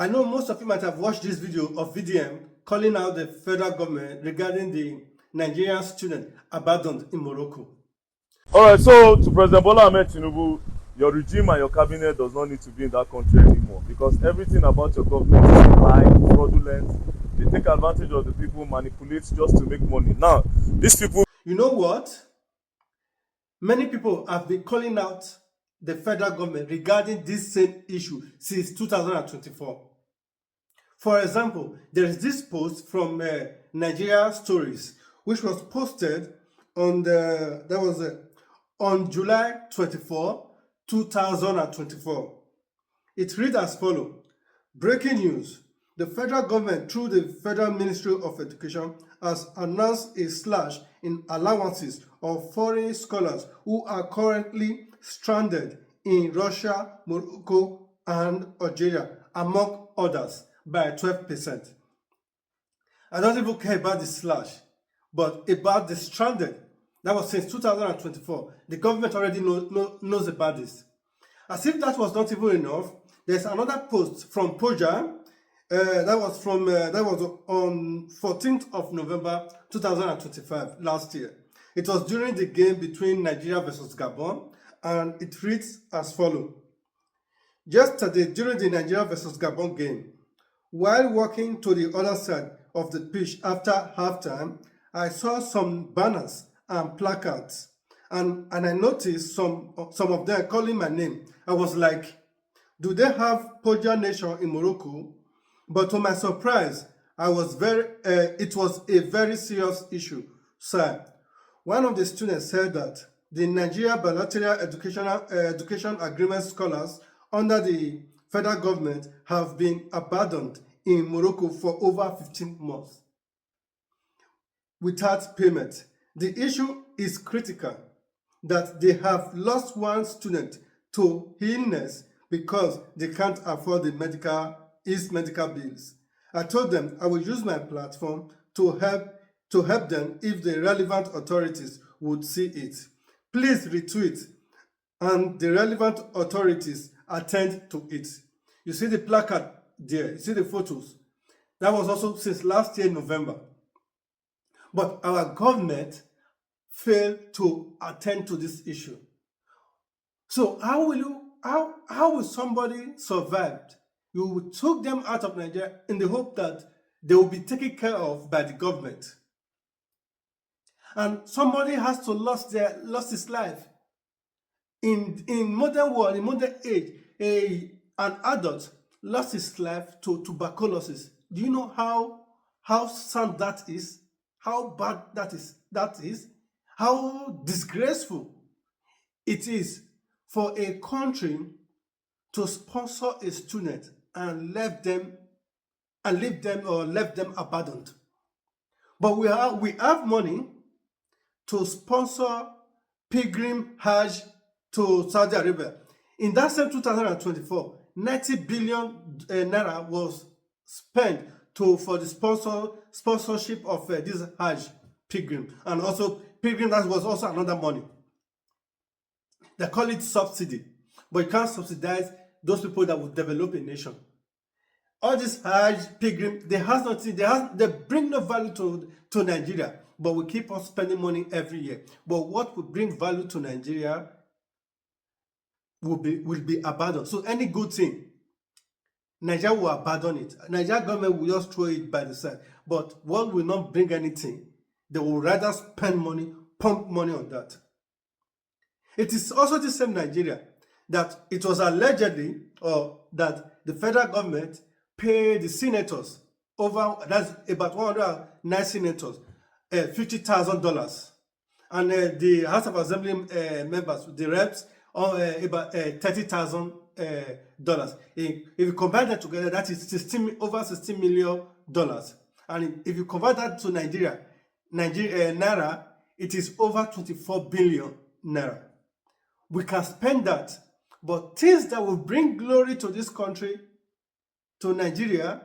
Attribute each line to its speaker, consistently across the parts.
Speaker 1: I know most of you might have watched this video of VDM calling out the federal government regarding the Nigerian student abandoned in Morocco.
Speaker 2: All right, so to President Bola Ahmed Tinubu, your regime and your cabinet does not need to be in that country anymore because everything about your government is a lie, fraudulent. They take advantage of the people, manipulate just to make money. Now, these people.
Speaker 1: You know what? Many people have been calling out the federal government regarding this same issue since 2024. For example, there is this post from Nigeria Stories, which was posted on on July 24, 2024. It reads as follows: Breaking news. The federal government, through the Federal Ministry of Education, has announced a slash in allowances of foreign scholars who are currently stranded in Russia, Morocco, and Algeria, among others, by 12%. I don't even care about the slash, but about the stranded. That was since 2024. The government already knows about this. As if that was not even enough, there's another post from Poja. That was on 14th of November 2025, last year. It was during the game between Nigeria versus Gabon, and it reads as follows. Yesterday, during the Nigeria versus Gabon game, while walking to the other side of the pitch after halftime, I saw some banners and placards, and I noticed some of them calling my name. I was like, do they have Poja Nation in Morocco? But to my surprise, it was a very serious issue, sir. One of the students said that the Nigeria bilateral education agreement scholars under the federal government have been abandoned in Morocco for over 15 months without payment. The issue is critical that they have lost one student to illness because they can't afford the medical bills. I told them I will use my platform to help them if the relevant authorities would see it. Please retweet and the relevant authorities attend to it. You see the placard there, you see the photos. That was also since last year, November. But our government failed to attend to this issue. So how will somebody survive? You took them out of Nigeria in the hope that they will be taken care of by the government. And somebody has to lost his life. In modern world, in modern age, an adult lost his life to tuberculosis. Do you know how sad that is? How bad that is? How disgraceful it is for a country to sponsor a student and leave them abandoned. But we have money to sponsor pilgrim Hajj to Saudi Arabia. In that same 2024, 90 billion naira was spent for the sponsorship of this Hajj pilgrim, and also pilgrim, that was also another money. They call it subsidy, but you can't subsidize those people that will develop a nation. All this Hajj pilgrim, they bring no value to Nigeria, but we keep on spending money every year. But what will bring value to Nigeria will be abandoned. So any good thing, Nigeria will abandon it. Nigeria government will just throw it by the side. But what will not bring anything, they will rather spend money, pump money on that. It is also the same Nigeria that it was allegedly, or that the federal government paid the senators that's about 109 senators, $50,000, and the House of Assembly members, the reps, about $30,000. If you compare that together, that is over $16 million. And if you convert that to Nigeria naira, it is over 24 billion naira. We can spend that, but things that will bring glory to this country, to Nigeria,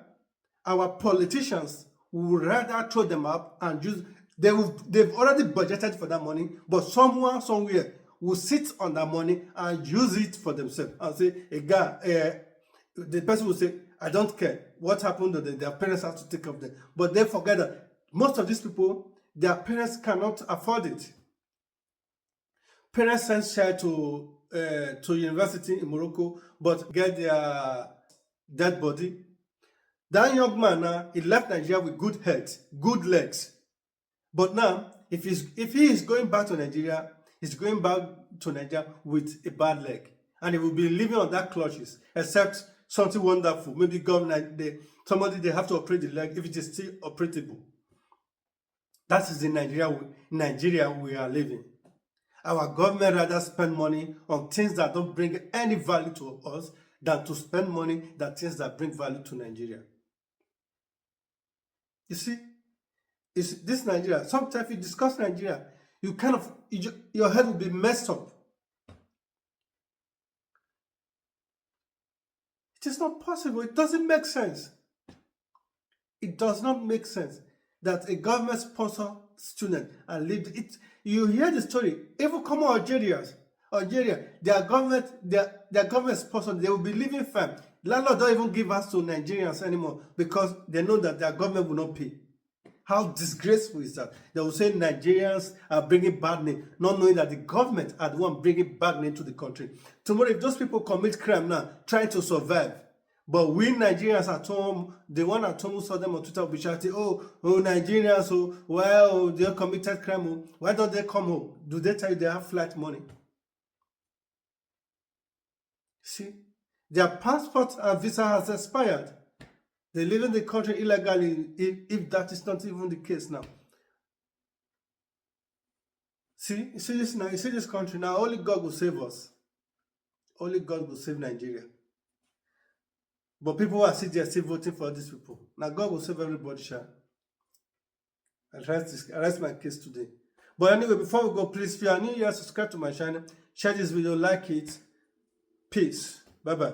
Speaker 1: our politicians will rather throw them up and use. They've already budgeted for that money, but someone somewhere will sit on that money and use it for themselves and say, the person will say, I don't care what happened to them. Their parents have to take care of them. But they forget that most of these people, their parents cannot afford it. Parents send child to university in Morocco, but get their dead body. That young man now, he left Nigeria with good health, good legs. But now, if he is going back to Nigeria, he's going back to Nigeria with a bad leg. And he will be living on that clutches, except something wonderful. Maybe government, somebody they have to operate the leg if it is still operable. That is the Nigeria we are living. Our government rather spend money on things that don't bring any value to us than to spend money on things that bring value to Nigeria. You see, it's this Nigeria. Sometimes you discuss Nigeria, your head will be messed up. It is not possible. It doesn't make sense. It does not make sense that a government sponsor student and leave it. You hear the story. Even common Algeria, their government sponsor, they will be living fine. Landlord don't even give us to Nigerians anymore because they know that their government will not pay. How disgraceful is that? They will say Nigerians are bringing bad name, not knowing that the government are the one bringing bad name to the country. Tomorrow, if those people commit crime now, trying to survive, but we Nigerians at home, the one at home who saw them on Twitter will be shouting, oh Nigerians, well, they committed crime. Why don't they come home? Do they tell you they have flight money? See, their passport and visa has expired. They live in the country illegally, if that is not even the case now. See, you see this now, you see this country now, only God will save us. Only God will save Nigeria. But people are still voting for these people. Now God will save everybody, sure. I rest my case today. But anyway, before we go, please, if you are new here, subscribe to my channel, share this video, like it. Peace. Bye-bye.